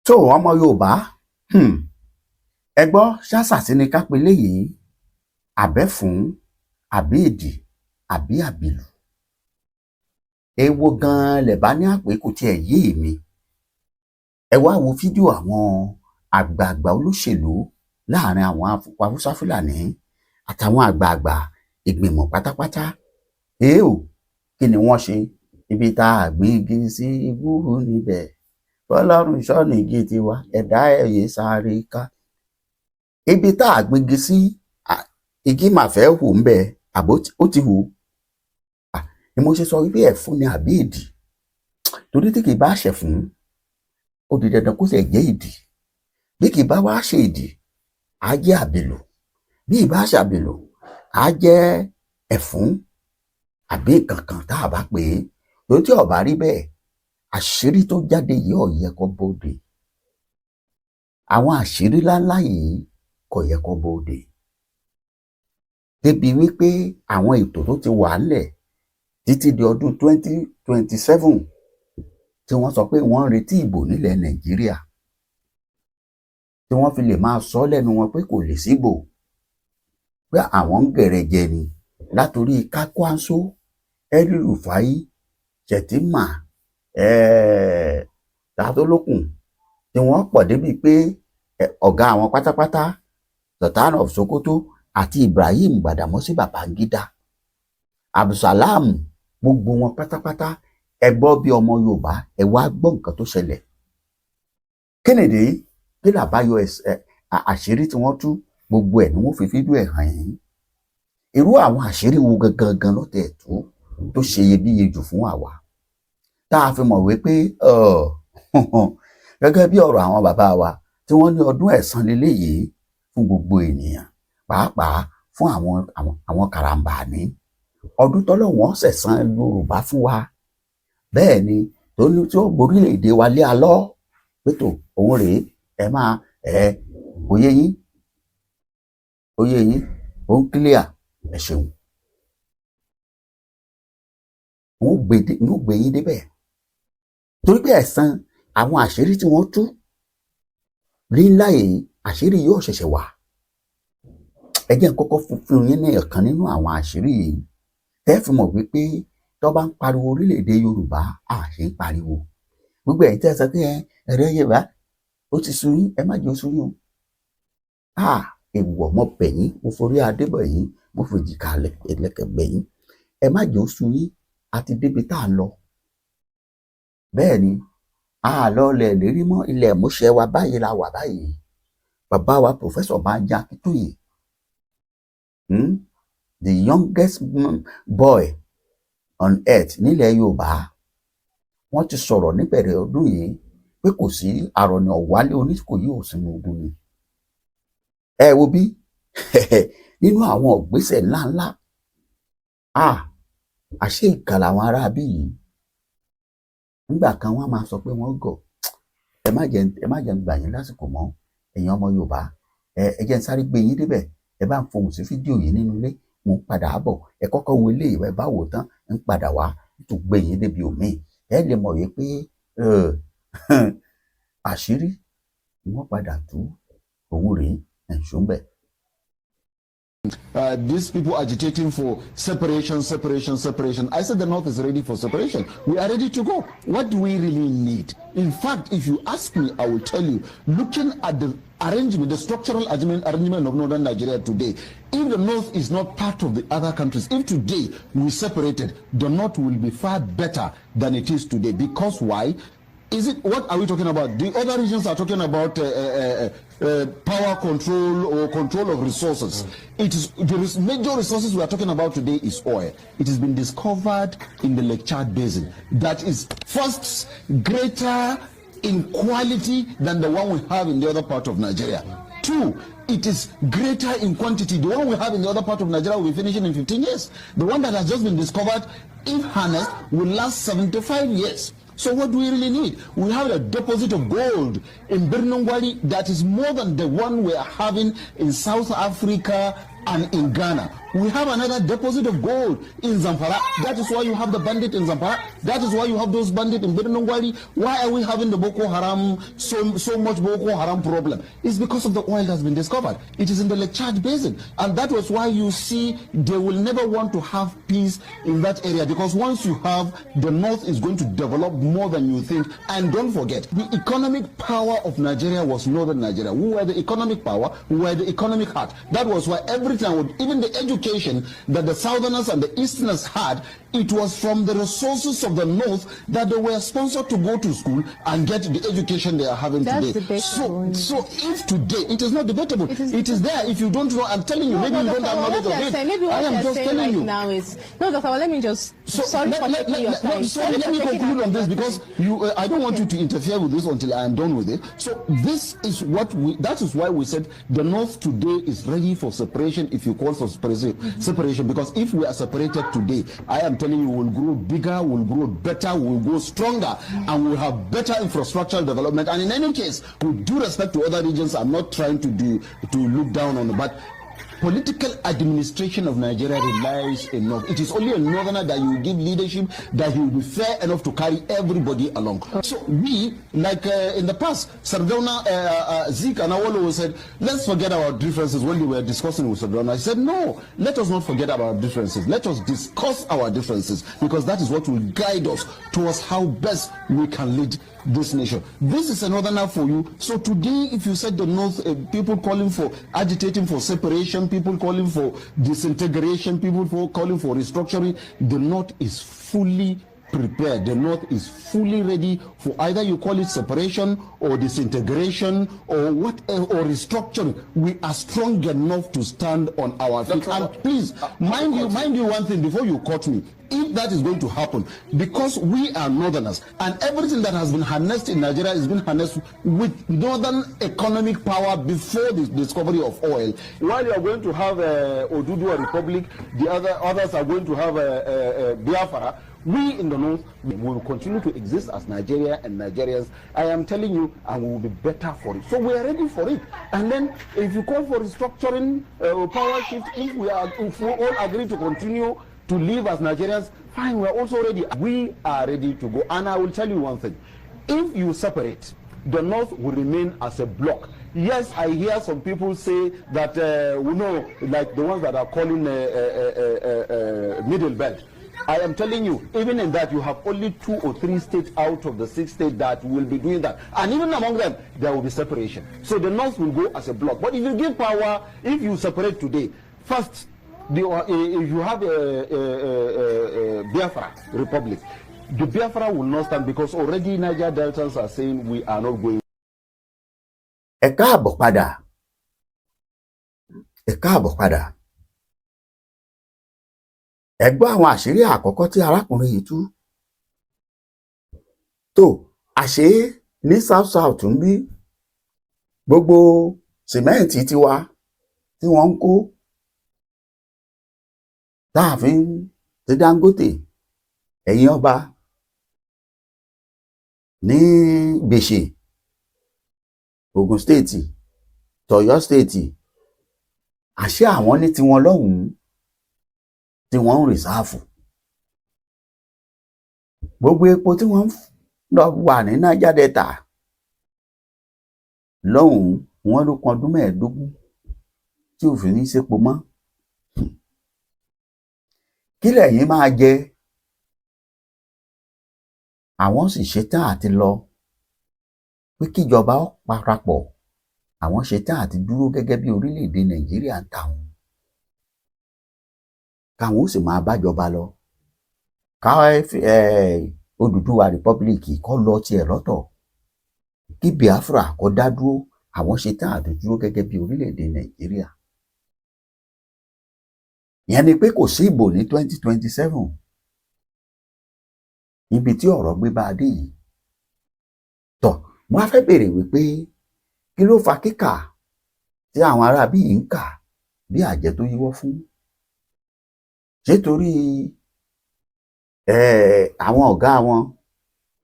tó ọmọ Yorùbá ẹ gbọ́ ṣáṣàṣì ni ká pe léyìí àbẹ́fún àbí ìdì àbí àbìlù èwo gan-an lẹ̀ bá ní àpè kò tiẹ̀ yé mi ẹ wá wo fídíò àwọn àgbààgbà olóṣèlú láàrin àwọn Haúsá Fúlàní àtàwọn àgbààgbà ìgbìmọ̀ pátápátá èèò kí ni wọ́n ṣe ibi tá a gbégi sí ìwúrú níbẹ̀ fọlọ́run ṣọ́nìgì tiwa ẹ̀dá ẹ̀yẹ sáré ká ibi tá a gbégi sí igi mà fẹ́ hù ń bẹ àbó ó ti hù ni mo ṣe sọ wípé ẹ̀fún ni àbí ìdì torí tí kì í bá ṣẹ̀fún ó di dandan kó sì jẹ́ ìdì bí kì í bá wá ṣe ìdì á jẹ́ àbìlù bí ìbá ṣàbìlù á jẹ́ ẹ̀fún àbí kankan tá a bá pè é lórí tí ọba rí bẹ́ẹ̀ àṣírí tó jáde yìí ò yẹ kó bóde àwọn àṣírí ńláńlá yìí kò yẹ kó bóde débi wípé àwọn ètò tó ti wà ńlẹ̀ títí di ọdún 2027 tí wọ́n sọ pé wọ́n ń retí ìbò nílẹ̀ Nàìjíríà tí wọ́n fi lè máa sọ lẹ́nu wọn pé kò lè síbò pé àwọn ń gẹ̀rẹ̀jẹ ni látòrí Kákwáńsó El-Rufai Shettima Tatolókun tí wọ́n pọ̀ débi pé ọ̀gá àwọn pátápátá Sultan of Sokoto àti Ibrahim Gbàdámọ́sí Babangida Abdulsalam gbogbo wọn pátápátá ẹ gbọ́ bí ọmọ Yorùbá ẹ wá gbọ́ nǹkan tó ṣẹlẹ̀ Kennedy kí làbáyọ àṣírí tí wọ́n tú gbogbo ẹ̀ ni wọ́n fi fídíò ẹ̀ hàn yín irú àwọn àṣírí wo gangan lọ́tẹ̀ tó ṣe iyebíye jù fún àwa tá a fi mọ̀ wípé gẹ́gẹ́ bí ọ̀rọ̀ àwọn bàbá wa tí wọ́n ní ọdún ẹ̀san leléyìí fún gbogbo ènìyàn pàápàá fún àwọn karambani ọdún tọ́lọ́wọ́n ṣẹ̀san Yorùbá fún wa bẹ́ẹ̀ ni tó ní tí ó borílẹ̀-èdè wa lé alọ́ pétò òun rèé ẹ máa oyé yín ó ń clear ẹ ṣeun wọn ò gbé yín débẹ̀ torí pé ẹ̀san àwọn àṣírí tí wọ́n tú rí ńlá yìí àṣírí yóò ṣẹ̀ṣẹ̀ wà ẹ jẹ́ n kọ́kọ́ fún yín ní ọ̀kan nínú àwọn àṣírí yìí tẹ́ fi mọ̀ wípé tó bá ń pariwo orílẹ̀-èdè Yorùbá à ṣe ń pariwo gbogbo ẹ̀yin tẹ́ sọ pé ẹ̀rẹ́ Yorùbá ó ti sú yín ẹ má jẹ́ ó sú yín o èèwọ̀ mọ́ bẹ̀yìn mo forí adé bẹ̀yìn mo fòjì kalẹ̀ ẹlẹ́kẹ̀ bẹ̀yìn ẹ má jẹ́ ó sú yín àti débi tá a lọ bẹ́ẹ̀ ni àlọ́ ilẹ̀ lérí mọ́ ilẹ̀ ìmúṣẹ wa báyìí la wà báyìí bàbá wa Professor Banji Akintoye the youngest boy on earth nílẹ̀ Yorùbá wọ́n ti sọ̀rọ̀ níbẹ̀rẹ̀ ọdún yìí pé kò sí àrọ̀nà ọ̀wálé Oníkòyí ò sínú ogun ni ẹ wo bí nínú àwọn ìgbésẹ̀ ńláńlá àṣé ìkà làwọn ará bí yìí nígbà kan wọ́n máa sọ pé wọ́n gọ̀ ẹ má jẹ́ ń gbà yín lásìkò mọ́ ẹ̀yin ọmọ Yorùbá ẹ jẹ́ ń sáré gbé yín débẹ̀ ẹ bá ń fohùn sí fídíò yìí nínú ilé mo ń padà bọ̀ ẹ kọ́kọ́ wo ilé ìwẹ̀ bá wò tán ń padà wá tó gbé yín débi òmíì ẹ lè mọ̀ wípé àṣírí ni wọ́n padà tú òun rèé ẹ̀ṣọ́ ń bẹ̀. These people agitating for separation. I said the North is ready for separation. We are ready to go. What do we really need? In fact, if you ask me, I will tell you, looking at the arrangement, the structural arrangement of Northern Nigeria today, if the North is not part of the other countries, if today we separated, the North will be far better than it is today. Because why? What are we talking about? The other regions are talking about power control or control of resources. The major resources we are talking about today is oil. It has been discovered in the Lake Chad Basin. That is first greater in quality than the one we have in the other part of Nigeria. Two, it is greater in quantity. The one we have in the other part of Nigeria will be finishing in 15 years. The one that has just been discovered, if harnessed, will last 75 years. So what do we really need? We have a deposit of gold in Birnongwali that is more than the one we are having in South Africa and in Ghana. We have another deposit of gold in Zamfara. That is why you have the bandit in Zamfara. That is why you have those bandits in Birnungwari. Why are we having the Boko Haram, so much Boko Haram problem? It's because of the oil that's been discovered. It is in the Lake Chad Basin. And that was why you see they will never want to have peace in that area, because once you have, the North is going to develop more than you think. And don't forget, the economic power of Nigeria was Northern Nigeria. We were the economic power, we were the economic heart. That was why every time, even the education that the Southerners and the Easterners had, it was from the resources of the North that they were sponsored to go to school and get the education they are having That's today. Debatable. So if today, it is not debatable. It is there. If you don't know, I'm telling you, maybe you don't have knowledge of it. Maybe what I am just telling you. Now is, no, Dr. Let me just, sorry for taking your time. Let me conclude on this, because I don't want you to interfere with this until I am done with it. So this is that is why we said the North today is ready for separation, if you call for separation, because if we are separated today, I am telling you, we'll grow bigger, we'll grow better, we'll grow stronger, and we'll have better infrastructural development. And in any case, with due respect to other regions, I'm not trying to look down on it, but political administration of Nigeria relies enough. It is only a northerner that you give leadership, that he will be fair enough to carry everybody along. So we, like in the past, Sardauna, Zeke and Awon said, let's forget our differences when they were discussing with Sardauna. I said, no, let us not forget about our differences. Let us discuss our differences, because that is what will guide us towards how best we can lead this nation. This is a northerner for you. So today, if you said the North, people calling for, agitating for separation, people calling for disintegration, people calling for restructuring, the North is fully prepared. The North is fully ready for either you call it separation or disintegration or or restructuring. We are strong enough to stand on our feet. And please, mind you one thing before you cut me. If that is going to happen, because we are northerners, and everything that has been harnessed in Nigeria has been harnessed with northern economic power before the discovery of oil. While you are going to have Odudua Republic, the others are going to have Biafra. We in the North will continue to exist as Nigeria and Nigerians. I am telling you, and we will be better for it. So we are ready for it. And then, if you call for restructuring, power shift, if we all agree to continue to live as Nigerians, fine, we are also ready. We are ready to go. And I will tell you one thing. If you separate, the North will remain as a bloc. Yes, I hear some people say that, we know, like the ones that are calling Middle Belt. I am telling you, even in that, you have only 2 or 3 states out of the 6 states that will be doing that. And even among them, there will be separation. So the North will go as a bloc. But if you give power, if you separate today, first, if you have a Biafra Republic, the Biafra will not stand, because already Niger Deltans are saying we are not going. Ẹ káàbọ̀ padà. Ẹ gbọ́ àwọn àṣírí àkọ́kọ́ tí arákùnrin yìí tú. Tó àṣé ní South ń bí gbogbo sìmẹ́ǹtì tiwa tí wọ́n ń kó táàfin ti Dangote, ẹ̀yin ọba ní gbèsè Ogun State, tọ̀yọ́ State, àṣé àwọn ní tiwọn lọ́hùn-ún tí wọ́n ń rìsáàfù. Gbogbo epo tí wọ́n lọ wà ní Niger Delta lọ́hùn-ún, wọ́n ló kan ọdún 15 tí ò fi ní sépo mọ́. Kí lẹ̀yin máa jẹ? Àwọn sì ṣetán àti lọ pé kíjọba ó parapọ̀. Àwọn ṣetán àti dúró gẹ́gẹ́ bí orílẹ̀-èdè Nàìjíríà ń tàwọn. Káwọn ó sì máa bájọba lọ. Odùduwà Republic kọ́ lọ tiẹ̀ lọ́tọ̀. Kí Biafra kó dá dúró. Àwọn ṣetán àti dúró gẹ́gẹ́ bí orílẹ̀-èdè Nàìjíríà. Ìyẹn ni pé kò sí ìbò ní 2027. Ibi tí ọ̀rọ̀ gbé bá dé yìí. Tọ́, mo á fẹ́ béèrè wípé kí ló fa kíkà tí àwọn ará bí yìí ń kà bí àjẹ́ tó yíwọ́ fún? Ṣé torí àwọn ọ̀gá wọn,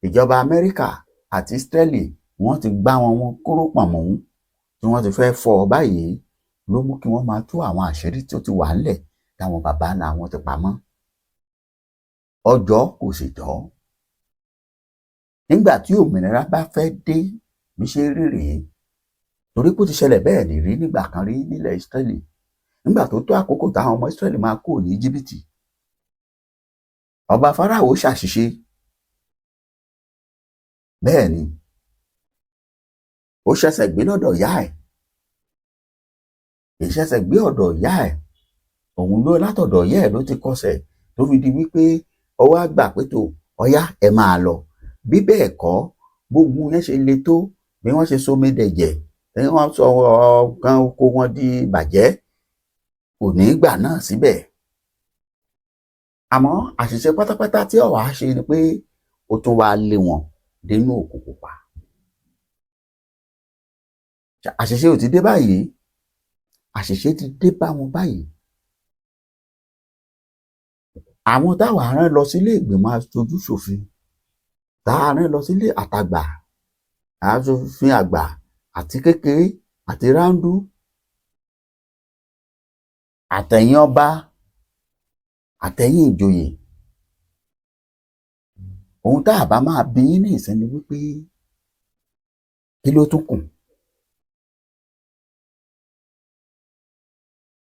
ìjọba Amẹ́ríkà àti Ísírẹ́lì, wọ́n ti gbá wọn kóró pọ̀n mọ́ tí wọ́n ti fẹ́ fọ́ ọ báyìí, ló mú kí wọ́n máa tú àwọn àṣírí tó ti wà ńlẹ̀ táwọn bàbá ńlá wọn ti pamọ́ ọjọ́ kò sì jọ́ nígbà tí òmìnira bá fẹ́ dé bí ṣe rí rèé torí pé ó ti ṣẹlẹ̀ bẹ́ẹ̀ ní rí nígbà kan rí nílẹ̀ Ísírẹ́lì nígbà tó tó àkókò táwọn ọmọ Ísírẹ́lì máa kúrò ní Íjíbítì ọba Fáráò ṣàṣìṣe bẹ́ẹ̀ ni ó ṣẹ̀ṣẹ̀ gbé lọ́dọ̀ ìyá ẹ̀ ìṣẹ̀ṣẹ̀ gbé ọ̀dọ̀ ìyá ẹ̀ òun ló látọ̀dọ̀ ìyá ẹ̀ ló ti kọsẹ̀ tó fi di wípé ọwọ́ àgbà pé tó ọyá ẹ máa lọ bí bẹ́ẹ̀ kọ́ gbogbo yẹn ṣe le tó bí wọ́n ṣe sómi dẹ̀jẹ̀ tí wọ́n sọ ọ̀gán oko wọn di bàjẹ́ kò ní gbà náà síbẹ̀ àmọ́ àṣìṣe pátápátá tí ọ̀wá ṣe ni pé ó tún wá lé wọn dénú òkùnkùn pa àṣìṣe ò ti dé báyìí àṣìṣe ti dé bá wọn báyìí àwọn táwa rán lọ sílé ìgbìmọ̀ aṣojú ṣòfin táwa rán lọ sílé àtàgbà aṣòfin àgbà àti kékeré àti ráńdú àtẹ̀yìn ọba àtẹ̀yìn ìjòyè ohun tá a bá máa bí ní ìsinmi wípé kí ló tún kù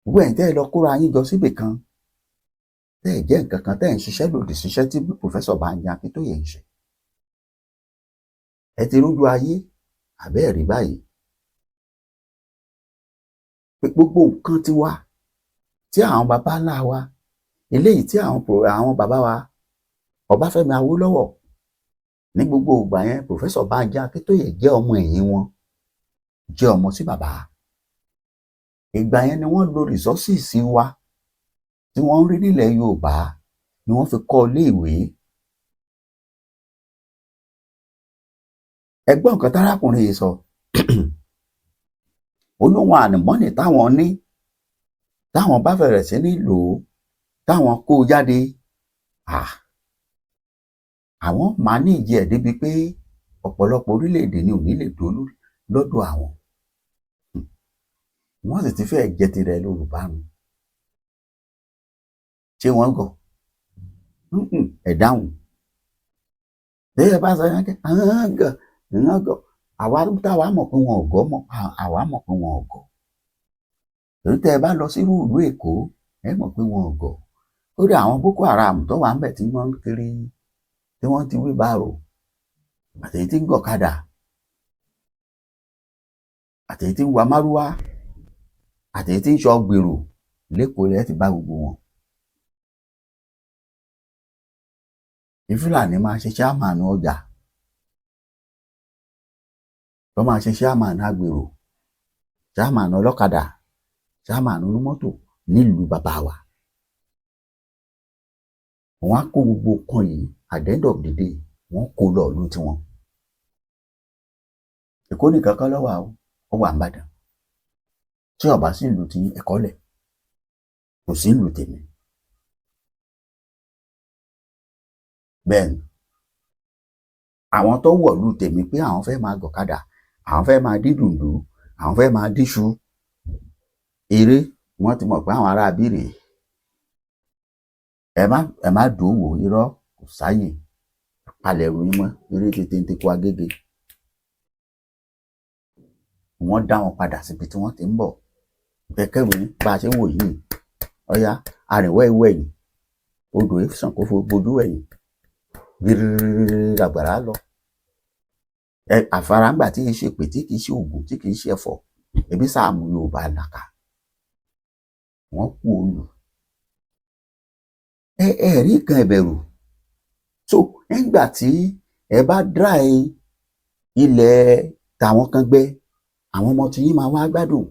gbogbo ẹ̀yin tẹ́ ẹ lọ kóra yín jọ síbì kan tẹ́ ẹ jẹ́ nǹkan kan tẹ́ ẹ ń ṣiṣẹ́ lòdì síṣẹ́ tí pòfẹ́sọ̀ Banji Akíntóyè ń ṣe ẹ ti rújú ayé àbẹ́ẹ̀ rí báyìí pé gbogbo nǹkan ti wá tí àwọn baba ńlá wa eléyìí tí àwọn baba wa Ọbáfẹ́mi Awólọ́wọ̀ ní gbogbo ìgbà yẹn pòfẹ́sọ̀ Banji Akíntóyè jẹ́ ọmọ ẹ̀yìn wọn jẹ́ ọmọ sí bàbá ìgbà yẹn ni wọ́n lo resources wa tí wọ́n ń rí nílẹ̀ Yorùbá ni wọ́n fi kọ́ iléèwé ẹgbọ́n nǹkan tárákùnrin yìí sọ olóhùn ànìmọ́nì táwọn ní táwọn bá fẹ̀rẹ̀ sí ní lò ó táwọn kó jáde àwọn máa ní ìjì ẹ̀ débi pé ọ̀pọ̀lọpọ̀ orílẹ̀-èdè ni ò ní lè dúró lọ́dọ̀ àwọn wọ́n sì ti fẹ́ jẹ tirẹ̀ Yorùbá nu ṣé wọ́n gọ̀ ẹ̀ dáhùn bẹ́ẹ̀ bá sọ yẹn kẹ́ àwọn gọ̀ àwa táwa mọ̀ pé wọn ò gọ̀ mọ̀ àwa mọ̀ pé wọn ò gọ̀ torí tẹ́ ẹ bá lọ sí ìlú Èkó ẹ mọ̀ pé wọn ò gọ̀ lórí àwọn Boko Haram tó wà ń bẹ̀ tí wọ́n ń kiri tí wọ́n ti wí báàrò àtẹ̀yí tí ń gọ̀kadà àtẹ̀yí tí ń wa márúwá àtẹ̀yí tí ń ṣọ́ gbèrò lẹ́kọ̀ọ́ lẹ́ẹ̀ ti bá gbogbo wọn. Fúlàní máa ṣe ṣáàmánù ọjà tó máa ṣe ṣáàmánù agbèrò ṣáàmánù ọlọ́kadà ṣáàmánù onímọ́tò nílùú bàbá wa wọ́n á kó gbogbo kan yìí at the end of the day wọ́n kó lọ ìlú tiwọn Èkó nìkan kọ́ lọ́wọ́ ó wà Ìbàdàn tí ọba sí ìlú ti ẹ̀kọ́ lẹ̀ kò sí ìlú tèmi bẹ́ẹ̀ ni àwọn tó wọ̀lú tèmi pé àwọn fẹ́ máa gọ̀kadà àwọn fẹ́ máa dídùndú àwọn fẹ́ máa díṣu eré wọ́n ti mọ̀ pé àwọn ará abíre ẹ má dùn wò irọ́ kò sáyè palẹ̀ ìròyìn mọ́ eré tètè ń tekọ Agége wọ́n dá wọn padà síbi tí wọ́n ti ń bọ̀ kẹ̀kẹ́ ìròyìn bá a ṣe ń wò yìí ọ̀yá arìnwẹ́ ìwé ẹ̀yìn odò ìfisàn kó fojú ẹ̀yìn gírírí àgbàrá lọ àfaràǹgbà tí kì í ṣe pè tí kì í ṣe ògùn tí kì í ṣe ẹ̀fọ́ ẹbí sáàmù Yorùbá nàka wọ́n kú olù ẹ rí nǹkan ìbẹ̀rù so nígbà tí ẹ bá dry ilẹ̀ tàwọn kan gbẹ àwọn ọmọ tí yín máa wá gbádùn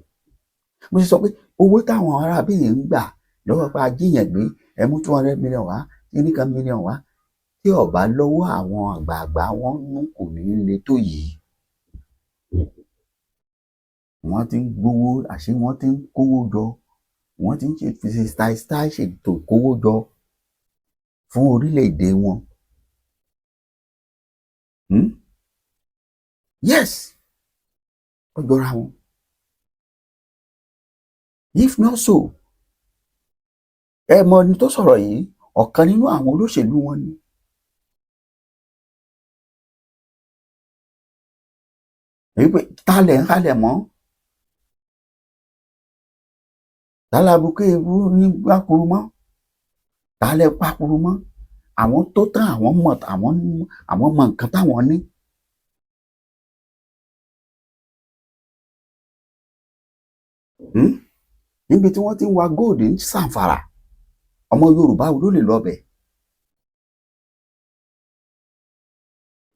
mo ti sọ pé owó táwọn arábìnrin ń gbà lọ́wọ́ pa jíyàn gbé ẹ mú 200 million wá kíníkan million wá tí ọba lọ́wọ́ àwọn àgbààgbà wọn mú kò ní le tó yìí wọ́n ti ń gbowó àṣé wọ́n ti ń kówó jọ wọ́n ti ń ṣe fi style ṣètò kówó jọ fún orílẹ̀-èdè wọn yes ó jọra wọn. If not so, ẹ mọ ẹni tó sọ̀rọ̀ yìí, ọ̀kan nínú àwọn olóṣèlú wọn ni. èyí pé ta lẹ̀ ń halẹ̀ mọ́, ta làbùkù ewu ní gbàkúrú mọ́, ta lẹ̀ pàkúrú mọ́, àwọn tó tán àwọn mọ nǹkan táwọn ní. níbi tí wọ́n ti ń wa góòdù ní sàǹfàrà, ọmọ Yorùbá wo ló lè lọ bẹ̀?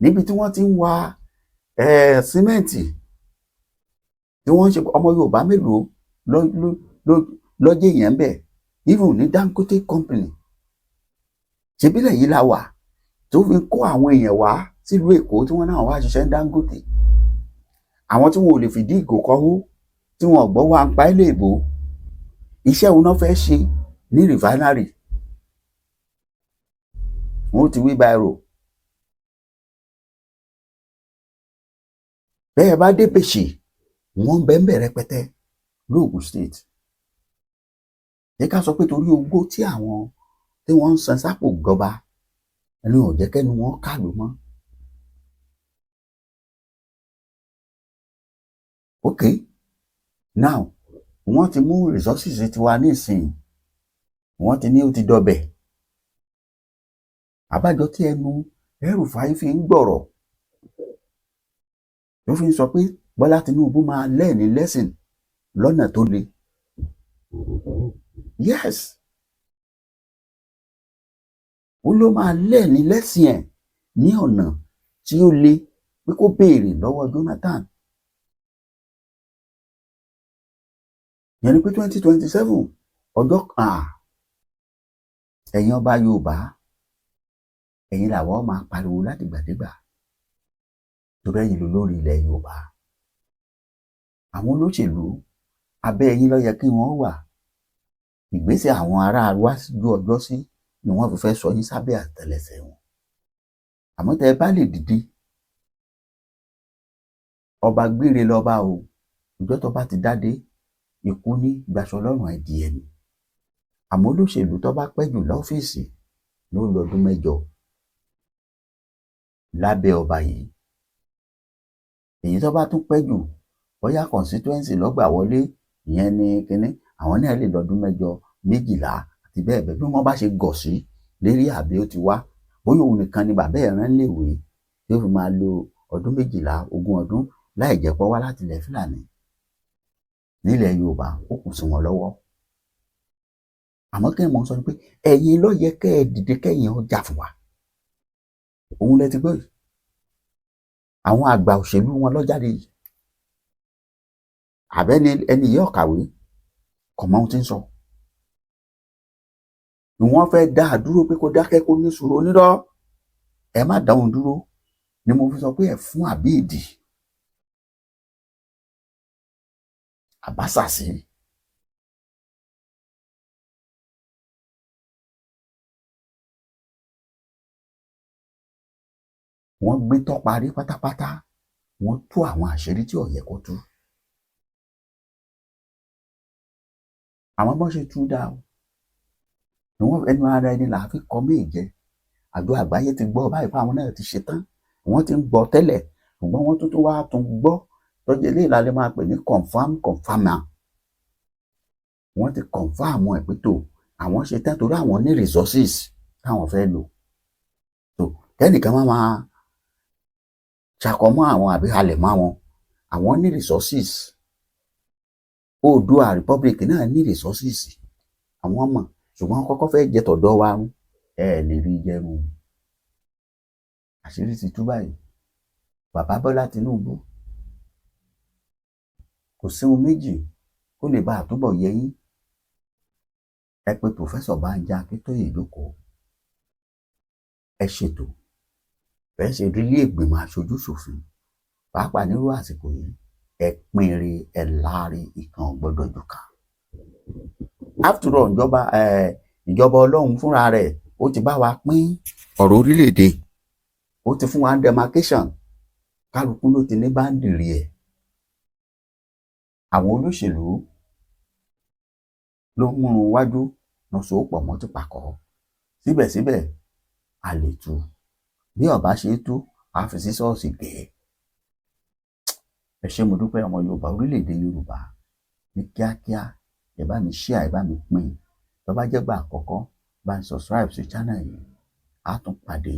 níbi tí wọ́n ti ń wa símẹ́ǹtì tí wọ́n ń ṣe, ọmọ Yorùbá mélòó lọ́jọ́ èèyàn ń bẹ̀? even ní Dangote company ṣebílẹ̀ yìí la wà tó fi kó àwọn èèyàn wá sílùú Èkó tí wọ́n náà wá ṣiṣẹ́ ní Dangote. àwọn tí wọn ò lè fìdí ìgò kọ́wó, tí wọn ò gbọ́ wá ń pa ilé ìbò, iṣẹ́ òun náà fẹ́ ṣe ní refinery, wọn ti wí báyìí rò. bẹ́ẹ̀ bá dé pèsè, wọ́n ń bẹ́ẹ̀ rẹpẹtẹ lóògùn state. jẹ́ ká sọ pé torí ogbó tí àwọn tí wọ́n ń san sápò ìjọba ẹni ò jẹ́ kẹ́nu wọn kàlù mọ́. ok now wọ́n ti mú resources tiwa nísìnyí, wọ́n ti ní ó ti dọbẹ̀. àbájọ tí ẹnu El-Rufai fi ń gbọ̀rọ̀ ló fi ń sọ pé Bọ́lá Tinubu máa lẹ́ẹ̀ní lẹ́sìn lọ́nà tó le. yes, ó ló máa lẹ́ẹ̀ní lẹ́sìn ẹ̀ ní ọ̀nà tí ó le pé kó béèrè lọ́wọ́ Jonathan. yẹn ni pé 2027 ọjọ́ kan ẹ̀yin ọba Yorùbá, ẹ̀yin làwọn máa pariwo láti gbàdégbà torí ẹ̀yin ló lórí ilẹ̀ Yorùbá. àwọn olóṣèlú abẹ́ ẹ̀yin ló yẹ kí wọ́n wà. ìgbésẹ̀ àwọn ará wájú ọjọ́ sí ni wọ́n fi fẹ́ sọ yín sábẹ́ àtẹ́lẹsẹ̀ wọn. àmọ́ tẹ́ ẹ bá lè dìde, ọba gbére lọ́ba o, ìjọ tó bá ti dáde ikú ní gbaṣọ lọ́rùn ẹ̀dìyẹ ni. àmọ́ olóṣèlú tó bá pẹ́ jù lọ́fíìsì ló lọ́dún 8 lábẹ́ ọba yìí. èyí tó bá tún pẹ́ jù bóyá constituency lọ́gbà wọlé, ìyẹn ní kínní, àwọn náà lè lọ́dún 12, 12 àti bẹ́ẹ̀ bẹ́ẹ̀ bí wọ́n bá ṣe gọ̀ sí lérí àbí ó ti wá. bóyá òun nìkan ni bàbá ẹ̀ rán léèwé tí ó fi máa lo ọdún 12, 20 ọdún láì jẹ́ pọ́ wá láti ilẹ̀ Fúlàní. nílẹ̀ Yorùbá ó kù sí wọn lọ́wọ́. àmọ́ kí n mọ̀ sọ pé ẹ̀yin ló yẹ kẹ́ ẹ dìde kẹ́yìn ọjà fún wa. òun lẹ ti gbọ́ yìí. àwọn àgbà òṣèlú wọn ló jáde yìí. àbẹ́ni ẹni yìí ọ̀kàwé kò mọ ohun tí ń sọ. ni wọ́n fẹ́ dá a dúró pé kó dákẹ́ kó ní sùúrù onírọ́. ẹ má dá òun dúró ni mo fi sọ pé ẹ fún àbíìdì àbásàsí. wọ́n gbé tọ́ parí pátápátá, wọ́n tú àwọn àṣírí tí ò yẹ kó tú. àwọn bọ́n ṣe tú dá o ni wọ́n ẹnu ara ẹni là á fi kọ́ méje. àjọ àgbáyé ti gbọ́ báyìí pé àwọn náà ti ṣe tán. wọ́n ti ń gbọ́ tẹ́lẹ̀ ṣùgbọ́n wọ́n tún wá tún gbọ́ tọ́jú eléyìí la lè máa pè ní confirmer. wọ́n ti confirm ẹ̀ pé tó àwọn ṣe tán torí àwọn ní resources táwọn fẹ́ lò. tó kẹ́nìkan máa ṣàkọmọ́ àwọn àbí halẹ̀ mọ́ àwọn ní resources. Oòduà Republic náà ní resources àwọn mọ̀, ṣùgbọ́n kọ́kọ́ fẹ́ jẹ tọ̀dọ̀ wa rún lè rí jẹun. àṣírí ti tú báyìí. bàbá Bọ́lá Tinubu kò sí ohun méjì kó lè bá àtúbọ̀ yẹ yín. ẹ pé Professor Banji Akíntóyè jókòó, ẹ ṣètò bẹ́ẹ̀ ṣe rí ilé ìgbìmọ̀ aṣojú ṣòfin pàápàá nírú àsìkò yìí. ẹ pinre ẹ láre ìkan gbọ́dọ̀ jùkà. after all ìjọba Ọlọ́run fúnra rẹ̀ ó ti bá wa pín ọ̀rọ̀ orílẹ̀-èdè, ó ti fún wa demarcation, kálukú ló ti ní báńdìrì ẹ̀. àwọn olóṣèlú ló ń múrun wájú náà so pọ̀ mọ́ ti pàkọ́ síbẹ̀síbẹ̀ a lè tú bí ọba ṣe tú a fi sí ṣọ́ọ̀ṣì gbé. Ẹ ṣé mo dúpẹ́ ọmọ Yorùbá orílẹ̀-èdè Yorùbá ní kíákíá ẹ bá mi share ẹ bá mi pín tó bá jẹ́ gbà àkọ́kọ́ bá ń subscribe sí channel yìí á tún pàdé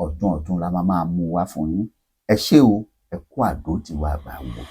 ọ̀tún la máa mú wá fún yín. Ẹ ṣé o, ẹ kú àdó tiwa àgbà wò.